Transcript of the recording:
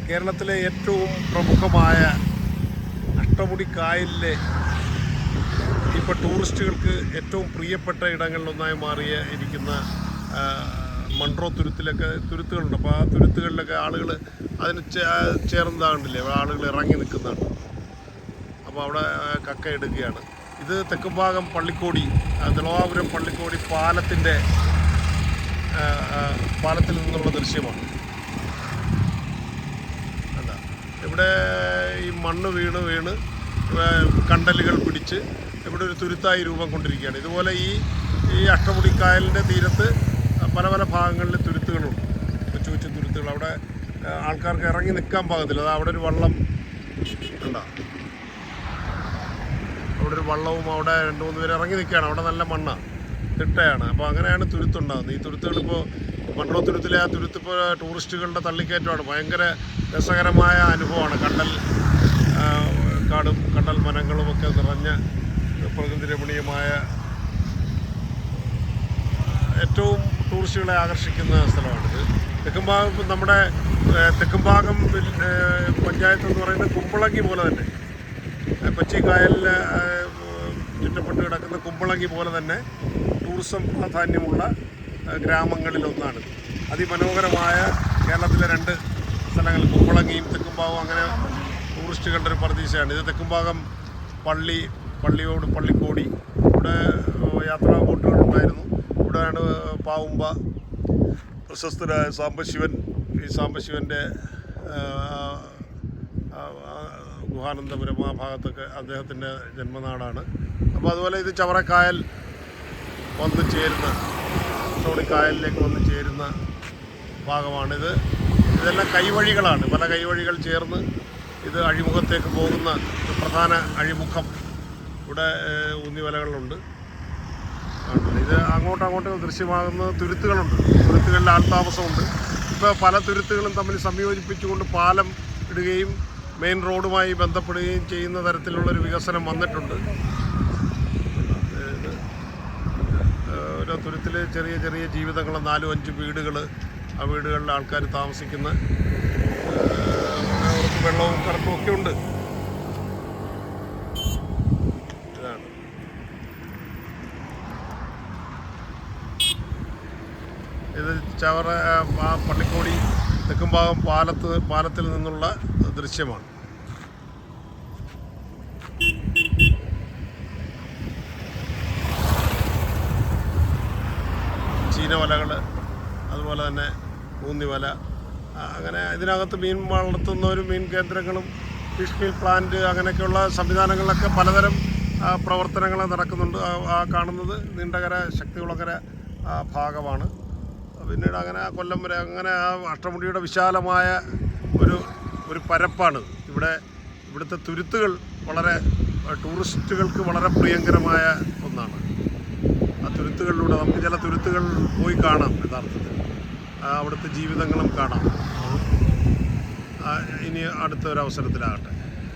കേരളത്തിലെ ഏറ്റവും പ്രമുഖമായ അഷ്ടമുടി കായലിലെ ഇപ്പോൾ ടൂറിസ്റ്റുകൾക്ക് ഏറ്റവും പ്രിയപ്പെട്ട ഇടങ്ങളിലൊന്നായി ഇരിക്കുന്ന മൺട്രോ തുരുത്തുകളുണ്ട്. അപ്പോൾ ആ തുരുത്തുകളിലൊക്കെ ആളുകൾ അതിന് ചേർന്നതാകണ്ടില്ലേ, ആളുകൾ ഇറങ്ങി നിൽക്കുന്നതാണ്. അപ്പോൾ അവിടെ കക്ക എടുക്കുകയാണ്. ഇത് തെക്കുംഭാഗം പള്ളിക്കോടി, തിളവാപുരം പള്ളിക്കോടി പാലത്തിൽ നിന്നുള്ള ദൃശ്യമാണ്. അല്ല, ഇവിടെ ഈ മണ്ണ് വീണ് കണ്ടലുകൾ പിടിച്ച് ഇവിടെ ഒരു തുരുത്തായി രൂപം കൊണ്ടിരിക്കുകയാണ്. ഇതുപോലെ ഈ അഷ്ടമുടി കായലിൻ്റെ തീരത്ത് പല പല ഭാഗങ്ങളിൽ തുരുത്തുകളുണ്ട്, കൊച്ചു കൊച്ചു തുരുത്തുകൾ. അവിടെ ആൾക്കാർക്ക് ഇറങ്ങി നിൽക്കാൻ പാകത്തില്ല. അത് അവിടെ ഒരു വള്ളം ഉണ്ടാകും, അവിടെ ഒരു വള്ളവും, അവിടെ 2-3 പേര് ഇറങ്ങി നിൽക്കുകയാണ്. അവിടെ നല്ല മണ്ണാണ്, തിട്ടയാണ്. അപ്പോൾ അങ്ങനെയാണ് തുരുത്തുണ്ടാകുന്നത്. ഈ തുരുത്തുകളിപ്പോൾ മൺട്രോ തുരുത്തിലെ ആ തുരുത്തിപ്പോൾ ടൂറിസ്റ്റുകളുടെ തള്ളിക്കയറ്റമാണ്. ഭയങ്കര രസകരമായ അനുഭവമാണ്. കാടും കണ്ടൽ മരങ്ങളുമൊക്കെ നിറഞ്ഞ പ്രകൃതി രമണീയമായ, ഏറ്റവും ടൂറിസ്റ്റുകളെ ആകർഷിക്കുന്ന സ്ഥലമാണിത്. തെക്കുംഭാഗം, നമ്മുടെ തെക്കുംഭാഗം പഞ്ചായത്ത് എന്ന് പറയുന്നത് കുമ്പളങ്ങി പോലെ തന്നെ, കൊച്ചി കായലിൽ ചുറ്റപ്പെട്ട് കിടക്കുന്ന കുമ്പളങ്ങി പോലെ തന്നെ ടൂറിസം പ്രാധാന്യമുള്ള ഗ്രാമങ്ങളിലൊന്നാണ്. അതിമനോഹരമായ കേരളത്തിലെ 2 സ്ഥലങ്ങൾ, കുമ്പളങ്ങിയും തെക്കുംഭാഗവും, അങ്ങനെ ടൂറിസ്റ്റുകളുടെ ഒരു പ്രതീക്ഷയാണ്. ഇത് തെക്കുംഭാഗം പള്ളിക്കോടി, ഇവിടെ യാത്രാ ബോട്ടുകളുണ്ടായിരുന്നു. ഇവിടെയാണ് പാവുമ്പ, പ്രശസ്തരായ സാംബശിവൻ, ഈ സാംബശിവൻ്റെ ഗുഹാനന്തപുരം ആ ഭാഗത്തൊക്കെ അദ്ദേഹത്തിൻ്റെ ജന്മനാടാണ്. അപ്പോൾ അതുപോലെ ഇത് ചവറക്കായൽ വന്ന് ചേരുന്ന, കായലിലേക്ക് വന്ന് ചേരുന്ന ഭാഗമാണിത്. ഇതെല്ലാം കൈവഴികളാണ്, പല കൈവഴികൾ ചേർന്ന് ഇത് അഴിമുഖത്തേക്ക് പോകുന്ന ഒരു പ്രധാന അഴിമുഖം. ഇവിടെ ഊന്നിവലകളുണ്ട്. ഇത് അങ്ങോട്ട് ദൃശ്യമാകുന്ന തുരുത്തുകളുണ്ട്, തുരുത്തുകളിൽ ആൾതാമസമുണ്ട്. ഇപ്പോൾ പല തുരുത്തുകളും തമ്മിൽ സംയോജിപ്പിച്ചുകൊണ്ട് പാലം ഇടുകയും മെയിൻ റോഡുമായി ബന്ധപ്പെടുകയും ചെയ്യുന്ന തരത്തിലുള്ളൊരു വികസനം വന്നിട്ടുണ്ട്. ഓരോ തുരുത്തിൽ ചെറിയ ചെറിയ ജീവിതങ്ങൾ, 4-5 വീടുകൾ, ആ വീടുകളിൽ ആൾക്കാർ താമസിക്കുന്ന, അവർക്ക് വെള്ളവും കറക്കും ഒക്കെ ഉണ്ട്. ഇതാണ് ഇത് ചവറ പള്ളിക്കോടി തെക്കുംഭാഗം പാലത്തിൽ നിന്നുള്ള ദൃശ്യമാണ്. ചീനവലകൾ, അതുപോലെ തന്നെ ഊന്നിവല, അങ്ങനെ ഇതിനകത്ത് മീൻ വളർത്തുന്നവരും മീൻ കേന്ദ്രങ്ങളും ഫിഷ് മീൽ പ്ലാന്റ്, അങ്ങനെയൊക്കെയുള്ള സംവിധാനങ്ങളിലൊക്കെ പലതരം പ്രവർത്തനങ്ങൾ നടക്കുന്നുണ്ട്. ആ കാണുന്നത് നീണ്ടകര ശക്തികുളങ്ങര ഭാഗമാണ്. പിന്നീട് അങ്ങനെ കൊല്ലം വരെ, അങ്ങനെ ആ അഷ്ടമുടിയുടെ വിശാലമായ ഒരു പരപ്പാണ്. ഇവിടുത്തെ തുരുത്തുകൾ വളരെ ടൂറിസ്റ്റുകൾക്ക് വളരെ പ്രിയങ്കരമായ ഒന്നാണ്. ആ തുരുത്തുകളിലൂടെ നമുക്ക് ചില തുരുത്തുകൾ പോയി കാണാം, യഥാർത്ഥത്തിൽ അവിടുത്തെ ജീവിതങ്ങളും കാണാം. ഇനി അടുത്ത ഒരു അവസരത്തിലാകട്ടെ.